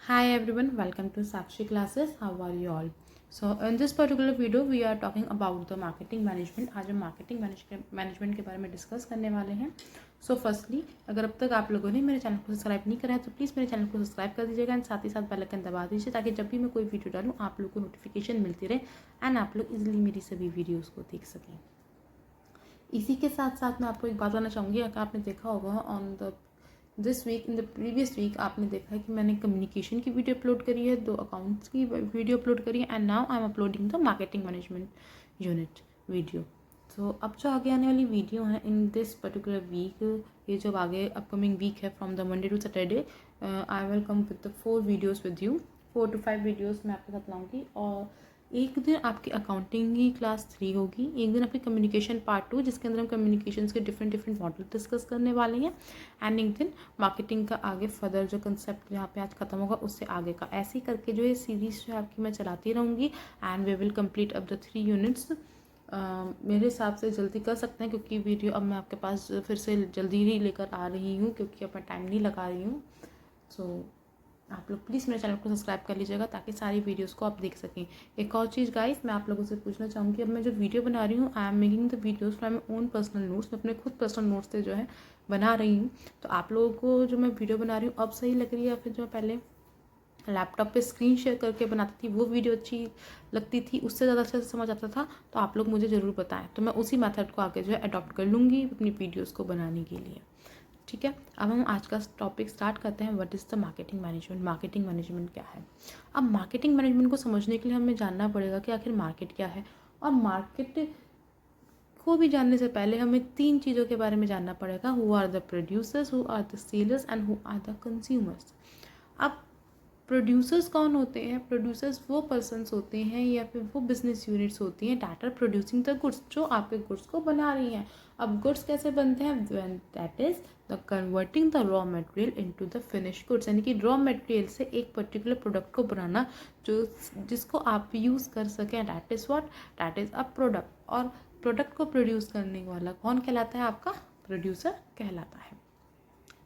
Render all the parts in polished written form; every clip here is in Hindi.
Hi everyone, welcome to Sakshi classes. How are you all? So in this particular video we are talking about the marketing management. आज हम marketing management के बारे में डिस्कस करने वाले हैं. So firstly, अगर अब तक आप लोगों ने मेरे चैनल को सब्सक्राइब नहीं करा है तो प्लीज़ मेरे चैनल को सब्सक्राइब कर दीजिएगा एंड साथ ही साथ बेल आइकन दबा दीजिए ताकि जब भी मैं कोई वीडियो डालूँ आप लोग को नोटिफिकेशन मिलती रहे एंड आप लोग इजीली मेरी सभी वीडियोज़ को देख सकें. इसी के साथ साथ मैं आपको एक बात बताना चाहूँगी. अगर आपने देखा होगा on the this week in the previous week आपने देखा है कि मैंने कम्युनिकेशन की वीडियो अपलोड करी है, 2 अकाउंट्स की वीडियो अपलोड करी है and now I am uploading the marketing management unit video. तो अब जो आगे आने वाली वीडियो है इन दिस पर्टिकुलर वीक, ये जो आगे अपकमिंग वीक है from the Monday to Saturday, I will come with the 4 videos with you. 4 to 5 videos मैं आपके साथ लाऊंगी. और एक दिन आपकी अकाउंटिंग की क्लास 3 होगी, एक दिन आपकी कम्युनिकेशन पार्ट 2 जिसके अंदर हम कम्युनिकेशन के डिफरेंट मॉडल डिस्कस करने वाले हैं एंड एक दिन मार्केटिंग का आगे फर्दर जो कंसेप्ट यहाँ पे आज खत्म होगा उससे आगे का. ऐसे ही करके जो ये सीरीज़ जो है आपकी मैं चलाती रहूँगी and we will complete up the 3 units. मेरे हिसाब से जल्दी कर सकते हैं क्योंकि वीडियो अब मैं आपके पास फिर से जल्दी ही लेकर आ रही हूँ क्योंकि अब मैं टाइम नहीं लगा रही हूँ. सो आप लोग प्लीज़ मेरे चैनल को सब्सक्राइब कर लीजिएगा ताकि सारी वीडियोस को आप देख सकें. एक और चीज़ गाइस, मैं आप लोगों से पूछना चाहूँगी, अब मैं जो वीडियो बना रही हूँ I am making the videos from my own personal notes. मैं अपने खुद पर्सनल नोट्स से जो है बना रही हूँ. तो आप लोगों को जो मैं वीडियो बना रही हूँ अब सही लग रही है या फिर जो पहले लैपटॉप पे स्क्रीन शेयर करके बनाती थी वो वीडियो अच्छी लगती थी, उससे ज़्यादा अच्छे से समझ आता था? तो आप लोग मुझे ज़रूर बताएं. तो मैं उसी मेथड को आगे जो है अडॉप्ट कर लूँगी अपनी वीडियोज़ को बनाने के लिए. ठीक है, अब हम आज का टॉपिक स्टार्ट करते हैं. What is the marketing management. Marketing management क्या है? अब मार्केटिंग मैनेजमेंट को समझने के लिए हमें जानना पड़ेगा कि आखिर मार्केट क्या है. और मार्केट को भी जानने से पहले हमें 3 चीज़ों के बारे में जानना पड़ेगा. Who are the producers, who are the sellers and who are the consumers. अब प्रोड्यूसर्स कौन होते हैं? प्रोड्यूसर्स वो पर्सन्स होते हैं या फिर वो बिजनेस यूनिट्स होती हैं that are producing the goods, जो आपके गुड्स को बना रही हैं. अब गुड्स कैसे बनते हैं? When that is the converting the raw material into the finish goods, यानी कि रॉ मटेरियल से एक पर्टिकुलर प्रोडक्ट को बनाना जो जिसको आप यूज़ कर सकें. That is what, that is a product. और प्रोडक्ट को प्रोड्यूस करने वाला कौन कहलाता है? आपका प्रोड्यूसर कहलाता है.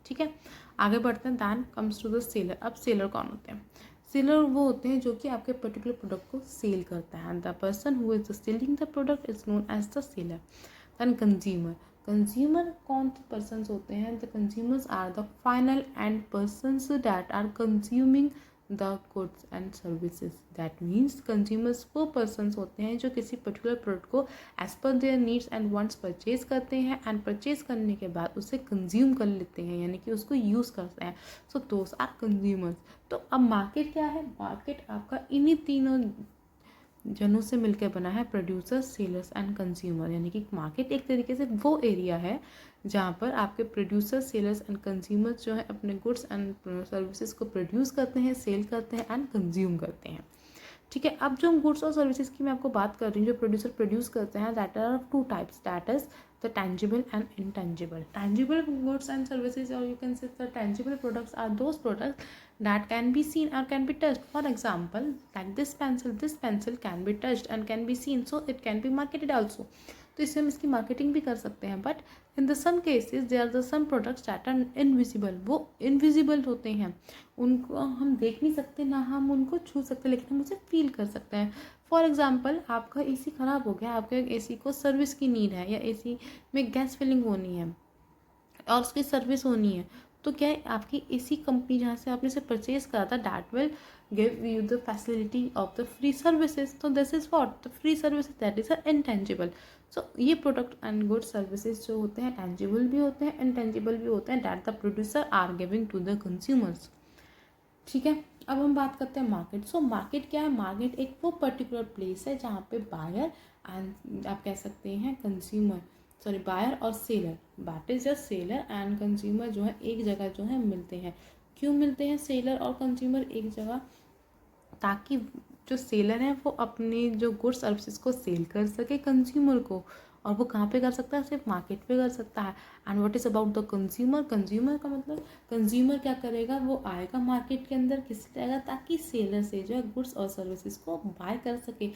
ठीक है, आगे बढ़ते हैं. Then comes to the seller. अब सेलर कौन होते हैं? सेलर वो होते हैं जो कि आपके पर्टिकुलर प्रोडक्ट को सेल करता है. The person who is selling the product is known as the seller. Then consumer. Consumer कौन पर्सन्स होते हैं? The consumers are the final end persons that are consuming the goods and services. That means consumers वो पर्सन्स होते हैं जो किसी पर्टिकुलर प्रोडक्ट को as per their needs and wants purchase करते हैं एंड परचेज करने के बाद उसे कंज्यूम कर लेते हैं, यानी कि उसको यूज़ करते हैं. सो दोस आर कंज्यूमर्स. तो अब मार्केट क्या है? मार्केट आपका इन्हीं तीनों जनों से मिलकर बना है, प्रोड्यूसर्स, सेलर्स एंड कंज्यूमर. यानी कि मार्केट एक तरीके से वो एरिया है जहाँ पर आपके प्रोड्यूसर्स, सेलर्स एंड कंज्यूमर्स जो है अपने गुड्स एंड सर्विसेज को प्रोड्यूस करते हैं, सेल करते हैं एंड कंज्यूम करते हैं. ठीक है, अब जो गुड्स और सर्विसेज की मैं आपको बात कर रही हूँ जो प्रोड्यूसर प्रोड्यूस करते हैं, that are of 2 types. That is the tangible and intangible. Tangible goods and services, or you can say the tangible products, are those products that can be seen or can be touched. For example, like this pencil can be touched and can be seen, so it can be marketed also. तो इससे हम इसकी मार्केटिंग भी कर सकते हैं. But in the some cases there are the some products that are invisible. वो इनविजिबल होते हैं, उनको हम देख नहीं सकते, ना हम उनको छू सकते, लेकिन हम उसे फील कर सकते हैं. फॉर एग्जाम्पल, आपका एसी ख़राब हो गया, आपके एसी को सर्विस की नीड है या एसी में गैस फिलिंग होनी है और उसकी सर्विस होनी है, तो क्या है आपकी एसी कंपनी जहाँ से आपने इसे परचेज करा था that will give you the facility of the free services. तो this is what the free services, that is a intangible. So ये प्रोडक्ट एंड गुड सर्विसेज जो होते हैं टेंजिबल भी होते हैं, इनटेंजिबल भी होते हैं, that the producer are giving to the consumers. ठीक है, अब हम बात करते हैं मार्केट. सो मार्केट क्या है? मार्केट एक वो पर्टिकुलर प्लेस है जहाँ पे बायर एंड आप कह सकते हैं कंज्यूमर, सॉरी बायर और seller, that is just seller and consumer जो है एक जगह जो है मिलते हैं. क्यों मिलते हैं सेलर और कंज्यूमर एक जगह? ताकि जो सेलर है वो अपने जो गुड्स सर्विसेज को सेल कर सके कंज्यूमर को. और वो कहाँ पे कर सकता है? सिर्फ मार्केट पे कर सकता है. And what is about the consumer. Consumer का मतलब कंज्यूमर क्या करेगा? वो आएगा मार्केट के अंदर, किस जाएगा? ताकि सेलर से जो है गुड्स और सर्विसेज को बाय कर सके,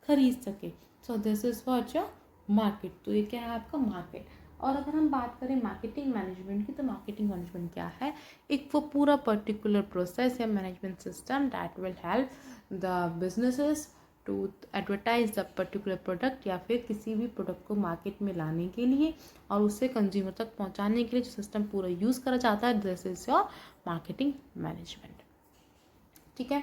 खरीद सके. So this is what your market. तो ये क्या है? आपका मार्केट. और अगर हम बात करें मार्केटिंग मैनेजमेंट की, तो मार्केटिंग मैनेजमेंट क्या है? एक वो पूरा पर्टिकुलर प्रोसेस या management system that will help the businesses to advertise the particular product, या फिर किसी भी प्रोडक्ट को मार्केट में लाने के लिए और उससे कंज्यूमर तक पहुंचाने के लिए जो सिस्टम पूरा यूज़ करा जाता है, this is your marketing management. ठीक है,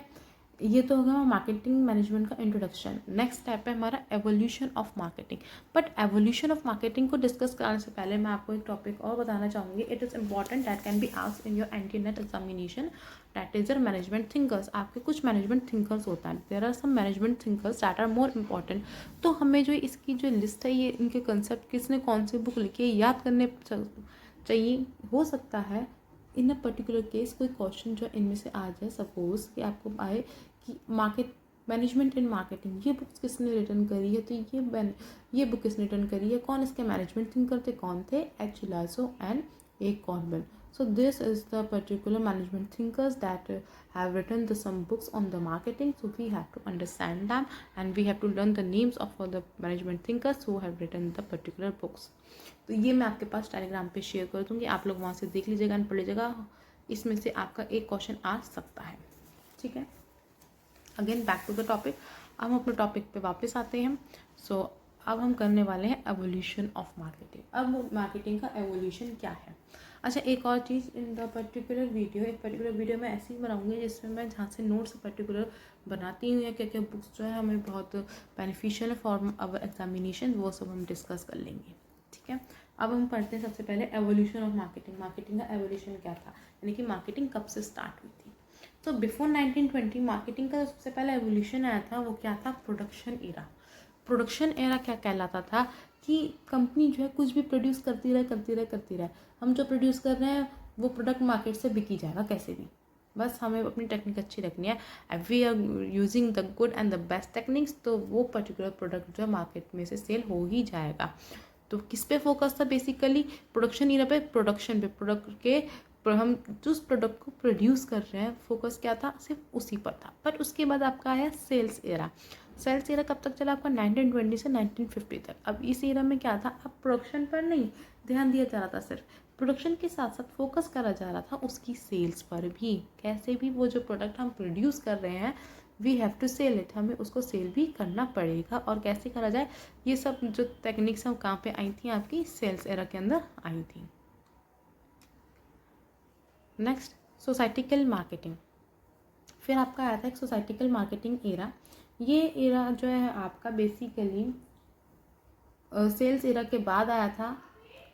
ये तो होगा मार्केटिंग मैनेजमेंट का इंट्रोडक्शन। नेक्स्ट स्टेप है हमारा evolution of marketing. But evolution of marketing को डिस्कस करने से पहले मैं आपको एक टॉपिक और बताना चाहूँगी। It is important that can be asked in your NTA NET examination, that is your management thinkers. आपके कुछ मैनेजमेंट थिंकर्स होता है, there are some management thinkers that are more important. तो हमें जो इसकी जो लिस्ट है, ये इनके कंसेप्ट किसने कौन सी बुक लिखी है याद करने चाहिए। हो सकता है इन अ पर्टिकुलर केस कोई क्वेश्चन जो इनमें से आ जाए, सपोज कि आपको आए कि मार्केट मैनेजमेंट इन मार्केटिंग, ये बुक्स किसने रिटर्न करी है, तो ये बुक किसने रिटर्न करी है, कौन इसके मैनेजमेंट थिंकर थे, कौन थे, H lasso and A carbon. So this is the particular management thinkers that have written some books on the marketing. So we have to understand them and we have to learn the names of all the management thinkers who have written the particular books. तो ये मैं आपके पास टेलीग्राम पे शेयर कर दूँगी, आप लोग वहाँ से देख लीजिएगा एंड पढ़ लीजिएगा। इसमें से आपका एक क्वेश्चन आ सकता है। ठीक है, again back to the topic. अब हम अपने टॉपिक पे वापस आते हैं। सो अब हम करने वाले हैं एवोल्यूशन ऑफ मार्केटिंग। अब मार्केटिंग का एवोल्यूशन क्या है? अच्छा, एक और चीज़, इन द पर्टिकुलर वीडियो, एक पर्टिकुलर वीडियो मैं ऐसी बनाऊंगी जिसमें मैं जहाँ से नोट्स पर्टिकुलर बनाती हूँ या क्या क्या बुक्स जो है हमें बहुत बेनिफिशियल है फॉर आवर एग्जामिनेशन, वो सब हम डिस्कस कर लेंगे। ठीक है, अब हम पढ़ते हैं सबसे पहले एवोल्यूशन ऑफ मार्केटिंग। मार्केटिंग का एवोल्यूशन क्या था, यानी कि मार्केटिंग कब से स्टार्ट हुई थी। तो बिफोर 1920 मार्केटिंग का सबसे पहला एवोल्यूशन आया था, वो क्या था, प्रोडक्शन एरा। प्रोडक्शन एरा क्या कहलाता था कि कंपनी जो है कुछ भी प्रोड्यूस करती रहे। हम जो प्रोड्यूस कर रहे हैं वो प्रोडक्ट मार्केट से बिकी जाएगा कैसे भी, बस हमें अपनी टेक्निक अच्छी रखनी है। If we are using the good and the best techniques, तो वो पर्टिकुलर प्रोडक्ट जो है मार्केट में से सेल हो ही जाएगा। तो किस पे फोकस था बेसिकली, प्रोडक्शन एरा पे, प्रोडक्शन पे, प्रोडक्ट के हम जिस प्रोडक्ट को प्रोड्यूस कर रहे हैं फोकस क्या था, सिर्फ उसी पर था। बट उसके बाद आपका आया सेल्स एरा। सेल्स एरा कब तक चला आपका, 1920 से 1950 तक। अब इस एरा में क्या था, अब प्रोडक्शन पर नहीं ध्यान दिया जा रहा था, सिर्फ प्रोडक्शन के साथ साथ फोकस करा जा रहा था उसकी सेल्स पर भी। कैसे भी वो जो प्रोडक्ट हम प्रोड्यूस कर रहे हैं, we have to sell it, हमें उसको सेल भी करना पड़ेगा। और कैसे करा जाए, ये सब जो टेक्निक्स हैं कहाँ पे आई थी, आपकी सेल्स एरा के अंदर आई थी। Next, societal marketing. फिर आपका आया था एक सोसाइटिकल मार्केटिंग एरा। ये एरा जो है आपका बेसिकली सेल्स एरा के बाद आया था।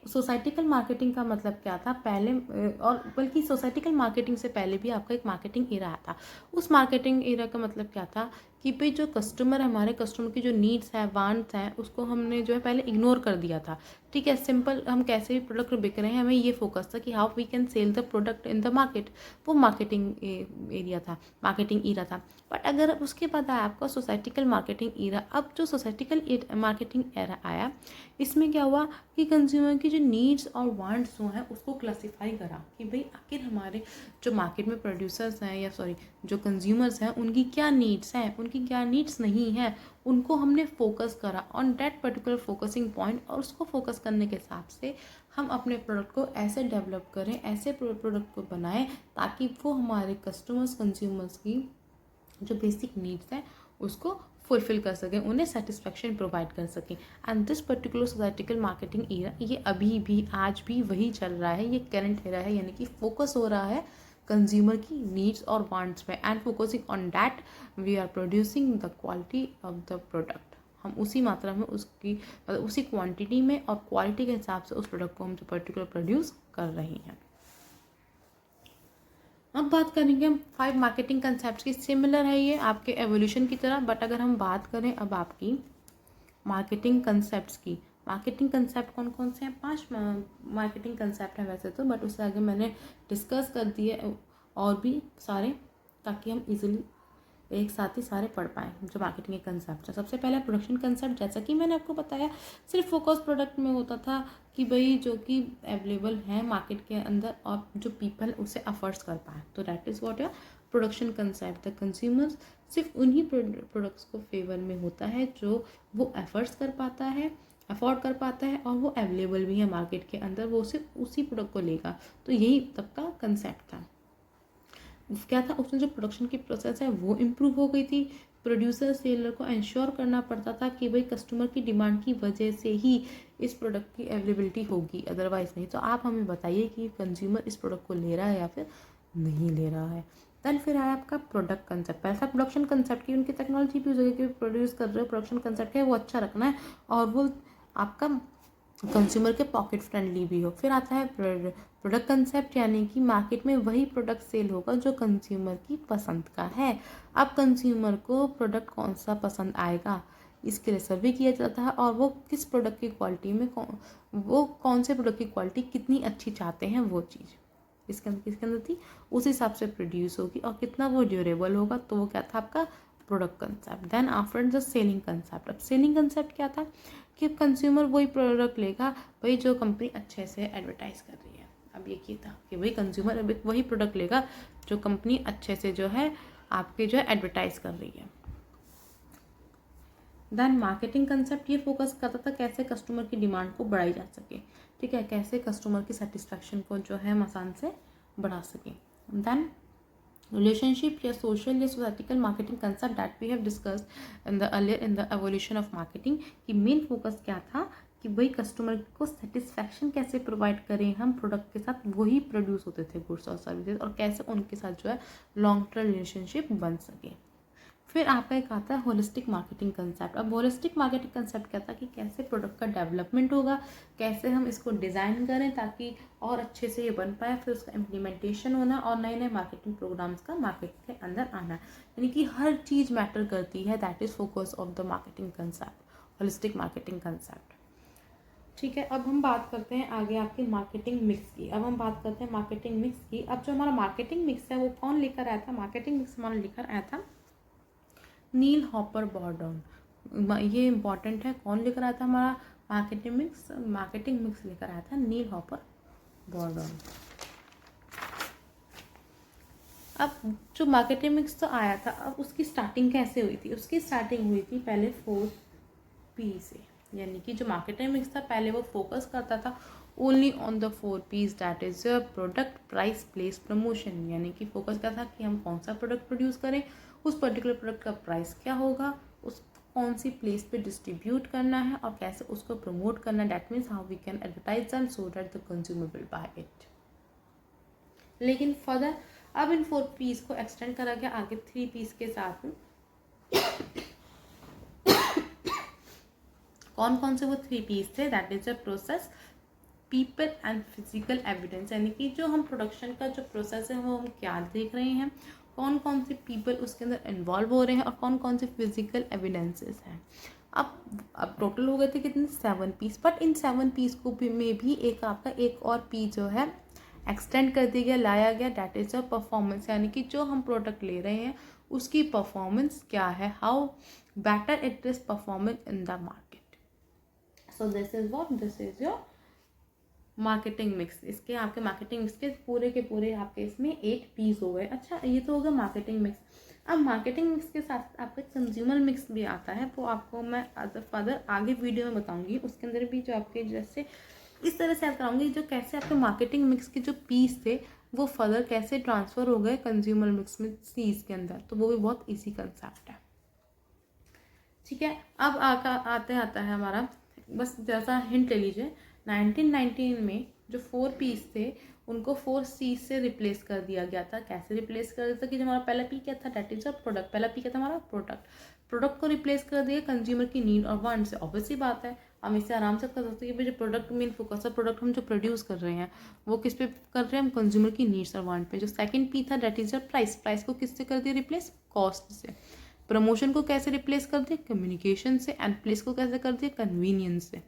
सोसाइटिकल मार्केटिंग का मतलब क्या था, पहले और बल्कि सोसाइटिकल मार्केटिंग से पहले भी आपका एक मार्केटिंग एरा था। उस मार्केटिंग एरा का मतलब क्या था कि भाई जो कस्टमर है, हमारे कस्टमर की जो नीड्स है, वांट्स हैं, उसको हमने जो है पहले इग्नोर कर दिया था। ठीक है, सिंपल, हम कैसे भी प्रोडक्ट बिक रहे हैं, हमें ये फोकस था कि how we can sell the product in the market. वो मार्केटिंग एरिया था, मार्केटिंग एरा था। बट अगर उसके बाद आया आपका सोसाइटिकल मार्केटिंग एरा। अब जो सोसाइटिकल मार्केटिंग एरा आया, इसमें क्या हुआ कि कंज्यूमर की जो नीड्स और वांट्स जो हैं उसको क्लासीफाई करा कि भाई आखिर हमारे जो मार्केट में प्रोड्यूसर्स हैं, या सॉरी जो कंज्यूमर्स हैं, उनकी क्या नीड्स हैं, उनकी क्या नीड्स नहीं हैं, उनको हमने फोकस करा on that particular focusing point. और उसको फोकस करने के हिसाब से हम अपने प्रोडक्ट को ऐसे डेवलप करें, ऐसे प्रोडक्ट को बनाएं ताकि वो हमारे कस्टमर्स, कंज्यूमर्स की जो बेसिक नीड्स हैं उसको फुलफिल कर सकें, उन्हें सेटिस्फेक्शन प्रोवाइड कर सकें। And this particular societal marketing era, ये अभी भी आज भी वही चल रहा है, ये करंट एरा है, यानी कि फोकस हो रहा है कंज्यूमर की नीड्स और वांट्स पे, and focusing on that we are producing the quality of the product. हम उसी मात्रा में उसकी मतलब उसी क्वांटिटी में और क्वालिटी के हिसाब से उस प्रोडक्ट को हम जो पर्टिकुलर प्रोड्यूस कर रहे हैं। अब बात करेंगे हम 5 मार्केटिंग कंसेप्ट की। सिमिलर है ये आपके एवोल्यूशन की तरह, बट अगर हम बात करें अब आपकी मार्केटिंग कंसेप्ट्स की, मार्केटिंग कंसेप्ट कौन कौन से हैं, 5 मार्केटिंग कंसेप्ट हैं वैसे तो, बट उससे आगे मैंने डिस्कस कर दिए और भी सारे, ताकि हम इजीली एक साथ ही सारे पढ़ पाएँ जो मार्केटिंग के कंसेप्ट है। सबसे पहले प्रोडक्शन कंसेप्ट, जैसा कि मैंने आपको बताया, सिर्फ फोकस प्रोडक्ट में होता था कि भाई जो कि अवेलेबल है मार्केट के अंदर और जो पीपल उसे अफोर्ड्स कर पाए, तो that is what your production concept. The consumers सिर्फ उन्हीं प्रोडक्ट्स को फेवर में होता है जो वो एफर्ट्स कर पाता है अफोर्ड कर पाता है और वो अवेलेबल भी है मार्केट के अंदर, वो सिर्फ उसी प्रोडक्ट को लेगा। तो यही तब का कंसेप्ट था। क्या था, उसमें जो प्रोडक्शन की प्रोसेस है वो इम्प्रूव हो गई थी। प्रोड्यूसर सेलर को इंश्योर करना पड़ता था कि भाई कस्टमर की डिमांड की वजह से ही इस प्रोडक्ट की अवेलेबिलिटी होगी, अदरवाइज नहीं। तो आप हमें बताइए कि कंज्यूमर इस प्रोडक्ट को ले रहा है या फिर नहीं ले रहा है। देन फिर आया आपका प्रोडक्ट कंसेप्ट। पहला प्रोडक्शन कंसेप्ट की उनकी टेक्नोलॉजी भी यूज होगी कि प्रोड्यूस कर रहे हो, प्रोडक्शन कंसेप्ट है वो अच्छा रखना है और वो आपका कंज्यूमर के पॉकेट फ्रेंडली भी हो। फिर आता है प्रोडक्ट कंसेप्ट, यानी कि मार्केट में वही प्रोडक्ट सेल होगा जो कंज्यूमर की पसंद का है। अब कंज्यूमर को प्रोडक्ट कौन सा पसंद आएगा इसके लिए सर्वे किया जाता है और वो किस प्रोडक्ट की क्वालिटी में वो कौन से प्रोडक्ट की क्वालिटी कितनी अच्छी चाहते हैं, वो चीज़ किसके अंदर थी, उस हिसाब से प्रोड्यूस होगी और कितना वो ड्यूरेबल होगा। तो वो क्या था आपका product concept. Then after the selling concept. अब सेलिंग कंसेप्ट क्या था कि कंज्यूमर वही प्रोडक्ट लेगा वही जो कंपनी अच्छे से एडवर्टाइज कर रही है। अब ये था कि वही कंज्यूमर वही प्रोडक्ट लेगा जो कंपनी अच्छे से जो है आपके जो है एडवर्टाइज कर रही है। देन मार्केटिंग कंसेप्ट ये फोकस करता था कैसे कस्टमर की डिमांड को बढ़ाई जा सके, ठीक है, कैसे कस्टमर की सेटिस्फैक्शन को जो है हम आसान से बढ़ा सकें। देन रिलेशनशिप या सोशल या societal marketing concept that we have discussed in the earlier in the evolution of marketing की मेन फोकस क्या था कि भाई कस्टमर को सेटिस्फैक्शन कैसे प्रोवाइड करें हम प्रोडक्ट के साथ, वही प्रोड्यूस होते थे गुड्स और सर्विसेज, और कैसे उनके साथ जो है लॉन्ग टर्म रिलेशनशिप बन सके। फिर आपका एक आता है होलिस्टिक मार्केटिंग कंसेप्ट। अब होलिस्टिक मार्केटिंग कंसेप्ट क्या था कि कैसे प्रोडक्ट का डेवलपमेंट होगा, कैसे हम इसको डिज़ाइन करें ताकि और अच्छे से ये बन पाए, फिर उसका इम्प्लीमेंटेशन होना और नए नए मार्केटिंग प्रोग्राम्स का मार्केट के अंदर आना, यानी कि हर चीज़ मैटर करती है। That is focus of the marketing concept, holistic marketing concept. ठीक है, अब हम बात करते हैं आगे आपकी मार्केटिंग मिक्स की। अब हम बात करते हैं मार्केटिंग मिक्स की। अब जो हमारा मार्केटिंग मिक्स है वो कौन लेकर आया था, मार्केटिंग मिक्स हमारा लेकर आया था नील हॉपर बॉर्डन। ये इंपॉर्टेंट है, कौन लेकर आया था हमारा मार्केटिंग मिक्स लेकर आया था नील हॉपर बॉर्डन। अब जो मार्केटिंग मिक्स तो आया था, अब उसकी स्टार्टिंग कैसे हुई थी, उसकी स्टार्टिंग हुई थी पहले 4P से, यानी कि जो मार्केटिंग मिक्स था पहले वो फोकस करता था only on the 4Ps, that is product, price, place, promotion. यानी कि फोकस क्या था कि हम कौन सा प्रोडक्ट प्रोड्यूस करें, उस पर्टिकुलर प्रोडक्ट का प्राइस क्या होगा, उस कौन सी प्लेस पे डिस्ट्रीब्यूट करना है और कैसे उसको प्रमोट करना है। That means how we can advertise them so that the consumer will buy it. लेकिन फर्दर अब इन 4Ps को एक्सटेंड करा गया आगे 3Ps के साथ में। कौन कौन से वो 3Ps थे, that is a process, people and physical evidence. यानी कि जो हम प्रोडक्शन का जो प्रोसेस है वो हम क्या देख रहे हैं, कौन कौन से पीपल उसके अंदर इन्वॉल्व हो रहे हैं और कौन कौन से फिजिकल एविडेंसेस हैं। अब टोटल हो गए थे कितने 7Ps, बट इन 7Ps को भी में भी एक आपका एक और P जो है एक्सटेंड कर दिया गया, लाया गया, दैट इज अ परफॉर्मेंस। यानी कि जो हम प्रोडक्ट ले रहे हैं उसकी परफॉर्मेंस क्या है, how better it is performing in the market. So this is your marketing mix. इसके आपके मार्केटिंग मिक्स के पूरे आपके इसमें 8Ps हो गए। अच्छा, ये तो होगा मार्केटिंग मिक्स। अब मार्केटिंग मिक्स के साथ आपका कंज्यूमर मिक्स भी आता है, वो आपको मैं फर्दर आगे वीडियो में बताऊंगी। उसके अंदर भी जो आपके जैसे इस तरह से आप कराऊंगी जो कैसे आपके मार्केटिंग मिक्स के जो पीस थे वो फर्दर कैसे ट्रांसफ़र हो गए कंज्यूमर मिक्स में सीज के अंदर, तो वो भी बहुत ईजी कंसेप्ट है। ठीक है, अब आता है हमारा, बस जैसा हिंट ले लीजिए, 1919 में जो 4Ps थे उनको 4C से रिप्लेस कर दिया गया था। कैसे रिप्लेस कर दिया था कि जो हमारा पहला P क्या था, दैट इज अ प्रोडक्ट। पहला P क्या था हमारा प्रोडक्ट को रिप्लेस कर दिया कंज्यूमर की नीड और वांट से। ऑब्वियसली बात है, हम इससे आराम से कर सकते हैं कि जो प्रोडक्ट मेन फोकस है, प्रोडक्ट हम जो प्रोड्यूस कर रहे हैं वो किस पे कर रहे हैं, हम कंज्यूमर की नीड्स और वांट पे। जो सेकंड P था दैट इज अ प्राइस को किससे कर दिया रिप्लेस, कॉस्ट से। प्रमोशन को कैसे रिप्लेस कर दिया, कम्युनिकेशन से। एंड प्लेस को कैसे कर दिया, कन्वीनियंस से।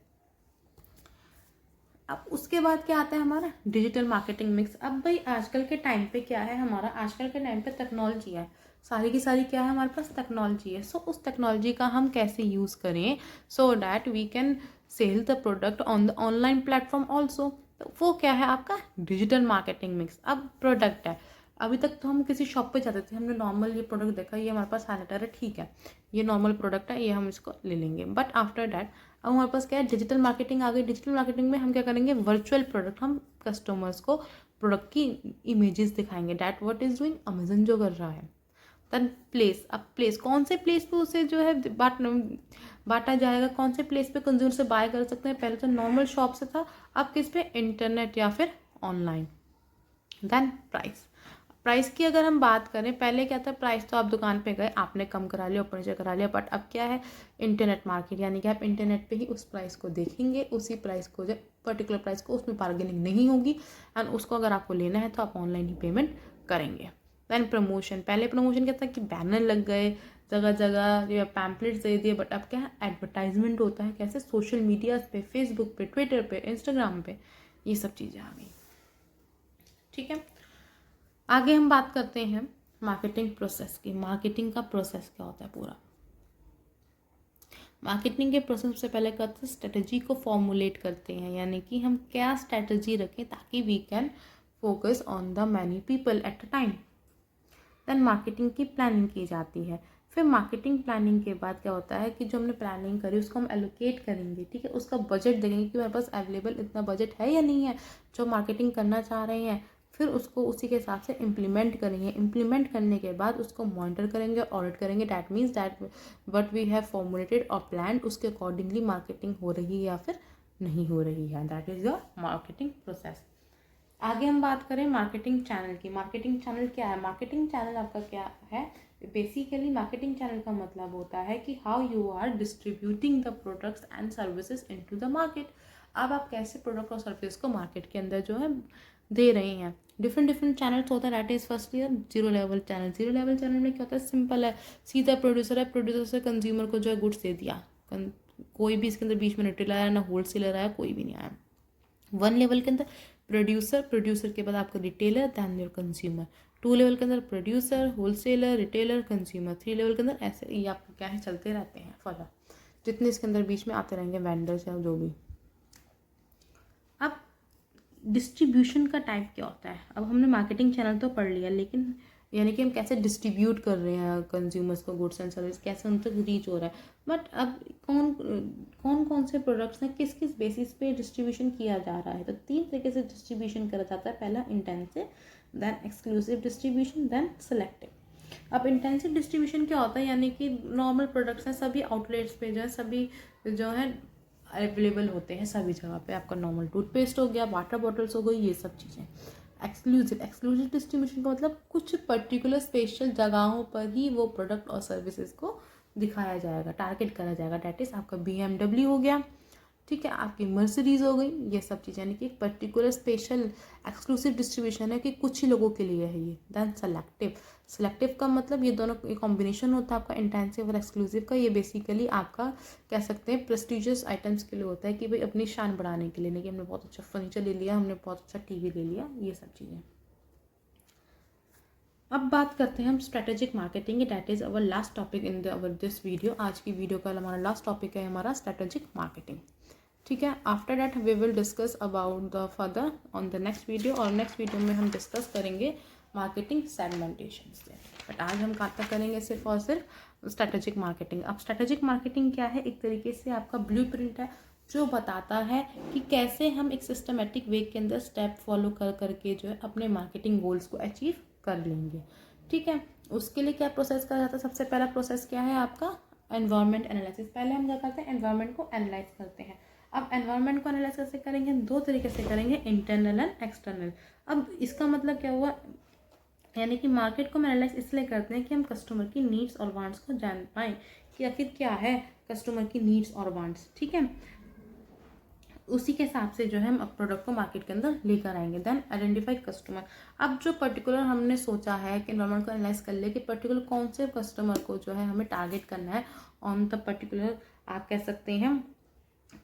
अब उसके बाद क्या आता है हमारा डिजिटल मार्केटिंग मिक्स। अब भाई आजकल के टाइम पे क्या है हमारा, आजकल के टाइम पे टेक्नोलॉजी है, सारी की सारी क्या है हमारे पास टेक्नोलॉजी है। सो उस टेक्नोलॉजी का हम कैसे यूज़ करें so that we can sell the product on the online platform also. तो वो क्या है आपका डिजिटल मार्केटिंग मिक्स। अब प्रोडक्ट है, अभी तक तो हम किसी शॉप पे जाते थे, हमने नॉर्मल ये प्रोडक्ट देखा, ये हमारे पास सैनिटाइजर है, ठीक है ये नॉर्मल प्रोडक्ट है, ये हम इसको ले लेंगे। बट आफ्टर डैट अब हमारे पास क्या है, डिजिटल मार्केटिंग आ गई। डिजिटल मार्केटिंग में हम क्या करेंगे, वर्चुअल प्रोडक्ट, हम कस्टमर्स को प्रोडक्ट की इमेजेस दिखाएंगे। That what is doing Amazon जो कर रहा है। देन प्लेस, अब प्लेस कौन से प्लेस पे उसे जो है बांटा जाएगा, कौन से प्लेस पे कंज्यूमर से बाय कर सकते हैं। पहले तो नॉर्मल शॉप से था, अब किस पे, इंटरनेट या फिर ऑनलाइन। देन प्राइस, प्राइस की अगर हम बात करें, पहले क्या था, प्राइस तो आप दुकान पे गए, आपने कम करा लिया, ऊपर नीचे करा लिया। बट अब क्या है, इंटरनेट मार्केट, यानी कि आप इंटरनेट पे ही उस प्राइस को देखेंगे, उसी प्राइस को, जो पर्टिकुलर प्राइस को, उसमें बार्गेनिंग नहीं होगी। एंड उसको अगर आपको लेना है तो आप ऑनलाइन ही पेमेंट करेंगे। दैन प्रमोशन, पहले प्रमोशन क्या था कि बैनर लग गए जगह जगह या पैम्पलेट्स दे दिए। बट अब क्या है, एडवर्टाइजमेंट होता है। कैसे, सोशल मीडिया पे, फेसबुक पे, ट्विटर पे, इंस्टाग्राम पे, ये सब चीज़ें आ गई। ठीक है, आगे हम बात करते हैं मार्केटिंग प्रोसेस की। मार्केटिंग का प्रोसेस क्या होता है पूरा। मार्केटिंग के प्रोसेस से पहले क्या होता है, स्ट्रेटजी को फॉर्मुलेट करते हैं, यानी कि हम क्या स्ट्रेटजी रखें ताकि we can focus on the many people at a time. Then marketing की प्लानिंग की जाती है। फिर मार्केटिंग प्लानिंग के बाद क्या होता है कि जो हमने प्लानिंग करी उसको हम एलोकेट करेंगे। ठीक है, उसका बजट देखेंगे कि हमारे पास अवेलेबल इतना बजट है या नहीं है जो मार्केटिंग करना चाह रहे हैं। फिर उसको उसी के हिसाब से इम्प्लीमेंट करेंगे। इम्प्लीमेंट करने के बाद उसको मॉनिटर करेंगे, ऑडिट करेंगे। That means that what we have formulated और प्लान, उसके अकॉर्डिंगली मार्केटिंग हो रही है या फिर नहीं हो रही है। That is your marketing process. आगे हम बात करें मार्केटिंग चैनल की। मार्केटिंग चैनल क्या है, मार्केटिंग चैनल आपका क्या है, बेसिकली मार्केटिंग चैनल का मतलब होता है कि how you are distributing the products and services into the market. अब आप कैसे प्रोडक्ट और सर्विस को मार्केट के अंदर जो है दे रहे हैं। डिफरेंट चैनल्स होता है। That is first year zero level channel. Zero level channel में क्या होता है, सिंपल है, सीधा प्रोड्यूसर है, प्रोड्यूसर से कंज्यूमर को जो है गुड्स दे दिया। कोई भी इसके अंदर बीच में रिटेलर आया ना होलसेलर आया, कोई भी नहीं आया। वन लेवल के अंदर प्रोड्यूसर, प्रोड्यूसर के बाद आपका retailer, then your consumer. Two level के अंदर producer, wholesaler, retailer, consumer. Three level के अंदर ऐसे ये आपको क्या है चलते रहते हैं फर्दर, जितने इसके अंदर बीच में आते रहेंगे वेंडर्स या जो भी। अब डिस्ट्रीब्यूशन का टाइप क्या होता है। अब हमने मार्केटिंग चैनल तो पढ़ लिया, लेकिन यानी कि हम कैसे डिस्ट्रीब्यूट कर रहे हैं कंज्यूमर्स को गुड्स एंड सर्विस, कैसे उन तक रीच हो रहा है। बट अब कौन से प्रोडक्ट्स हैं, किस किस बेसिस पे डिस्ट्रीब्यूशन किया जा रहा है। तो तीन तरीके से डिस्ट्रीब्यूशन करा जाता है। पहला intensive, then exclusive distribution, then selective. अब इंटेंसिव डिस्ट्रीब्यूशन क्या होता है, यानी कि नॉर्मल प्रोडक्ट्स हैं, सभी आउटलेट्स पे जो है, सभी जो है अवेलेबल होते हैं सभी जगह पे। आपका नॉर्मल टूथपेस्ट हो गया, वाटर बॉटल्स हो गई, ये सब चीज़ें। एक्सक्लूसिव डिस्ट्रीब्यूशन का मतलब कुछ पर्टिकुलर स्पेशल जगहों पर ही वो प्रोडक्ट और सर्विसेज को दिखाया जाएगा, टारगेट करा जाएगा। डैट इज़ आपका BMW हो गया, ठीक है, आपकी मर्सिडीज़ हो गई, ये सब चीज़ें, यानी कि एक पर्टिकुलर स्पेशल एक्सक्लूसिव डिस्ट्रीब्यूशन है कि कुछ ही लोगों के लिए है ये। दैन सेलेक्टिव, सेलेक्टिव का मतलब ये दोनों एक कॉम्बिनेशन होता है आपका इंटेंसिव और एक्सक्लूसिव का। ये बेसिकली आपका कह सकते हैं प्रेस्टिजियस आइटम्स के लिए होता है कि भाई अपनी शान बढ़ाने के लिए, नहीं कि हमने बहुत अच्छा फर्नीचर ले लिया, हमने बहुत अच्छा TV ले लिया, ये सब चीज़ें। अब बात करते हैं हम strategic marketing. That is our last topic in our this video. आज की वीडियो का हमारा लास्ट टॉपिक है हमारा स्ट्रेटेजिक मार्केटिंग। ठीक है, after that we will discuss about the further on the next video. और नेक्स्ट वीडियो में हम डिस्कस करेंगे मार्केटिंग सेगमेंटेशन से। बट आज हम कहाँ तक करेंगे, सिर्फ और सिर्फ स्ट्रेटेजिक मार्केटिंग। अब स्ट्रेटेजिक मार्केटिंग क्या है, एक तरीके से आपका ब्लूप्रिंट है जो बताता है कि कैसे हम एक सिस्टमेटिक वे के अंदर स्टेप फॉलो कर करके जो है अपने मार्केटिंग गोल्स को अचीव कर लेंगे। ठीक है, उसके लिए क्या प्रोसेस करा जाता है, सबसे पहला प्रोसेस क्या है आपका, एनवायरनमेंट एनालिसिस। पहले हम क्या करते हैं, एनवायरनमेंट को एनालाइज करते हैं। अब एनवायरनमेंट को एनालाइज कैसे करेंगे, दो तरीके से करेंगे, इंटरनल एंड एक्सटर्नल। अब इसका मतलब क्या हुआ, यानी कि मार्केट को हम एनालाइज इसलिए करते हैं कि हम कस्टमर की नीड्स और वांट्स को जान पाएँ कि आखिर क्या है कस्टमर की नीड्स और वांट्स। ठीक है, उसी के हिसाब से जो है हम प्रोडक्ट को मार्केट के अंदर लेकर आएंगे। Then identify customer. अब जो पर्टिकुलर हमने सोचा है कि एनवायरनमेंट को एनालाइज कर ले कि पर्टिकुलर कौन से कस्टमर को जो है हमें टारगेट करना है ऑन द पर्टिकुलर, आप कह सकते हैं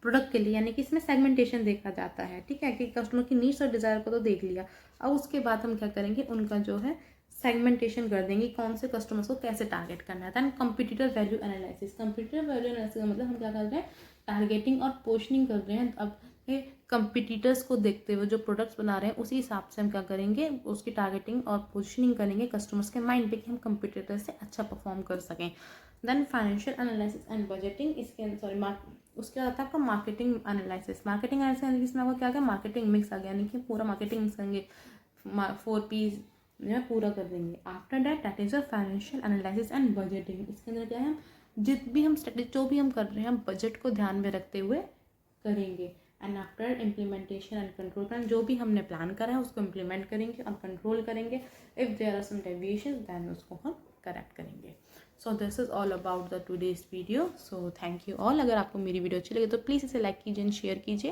प्रोडक्ट के लिए, यानी कि इसमें सेगमेंटेशन देखा जाता है। ठीक है, कि कस्टमर की नीड्स और डिज़ायर को तो देख लिया, अब उसके बाद हम क्या करेंगे, उनका जो है सेगमेंटेशन कर देंगे, कौन से कस्टमर्स को कैसे टारगेट करना है। Then competitor value analysis. Competitor value analysis का मतलब हम क्या कर रहे हैं, टारगेटिंग और पोजिशनिंग कर रहे हैं। अब कंपिटिटर्स को देखते हुए जो प्रोडक्ट्स बना रहे हैं उसी हिसाब से हम क्या करेंगे, उसकी टारगेटिंग और पोजिशनिंग करेंगे कस्टमर्स के माइंड पे कि हम कंपिटिटर से अच्छा परफॉर्म कर सकें। Then financial analysis and budgeting, इसके उसके बाद आता है आपका मार्केटिंग एनालिसिस। मार्केटिंग एनालिसिस में आपको क्या क्या मार्केटिंग मिक्स आ गया, यानी कि पूरा मार्केटिंग मिक्स करेंगे, 4Ps जो पूरा कर देंगे। After that is a financial analysis and budgeting. इसके अंदर क्या है, हम स्ट्रेटेजी जो भी हम कर रहे हैं हम बजट को ध्यान में रखते हुए करेंगे। And after implementation and control plan, जो भी हमने प्लान करा है उसको इम्प्लीमेंट करेंगे और कंट्रोल करेंगे। If there are some deviations then उसको हम करेक्ट करेंगे। So this is all about the today's video. So thank you all. अगर आपको मेरी वीडियो अच्छी लगे तो प्लीज़ इसे लाइक कीजिए एंड शेयर कीजिए।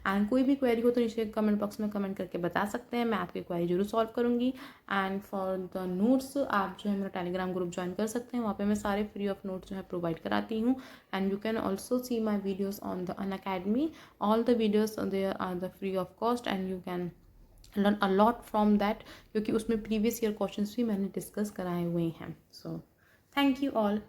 एंड कोई भी क्वेरी हो तो नीचे कमेंट बॉक्स में कमेंट करके बता सकते हैं, मैं आपकी क्वेरी जरूर सॉल्व करूँगी। एंड फॉर द नोट्स आप जो है मेरा टेलीग्राम ग्रुप ज्वाइन कर सकते हैं, वहाँ पे मैं सारे फ्री ऑफ नोट्स जो है प्रोवाइड कराती हूँ। And you can also see my videos on the Unacademy. All the videos there are the free of cost and you can learn a lot from that, क्योंकि उसमें प्रीवियस ईयर क्वेश्चंस भी मैंने डिस्कस कराए हुए हैं। सो थैंक यू ऑल।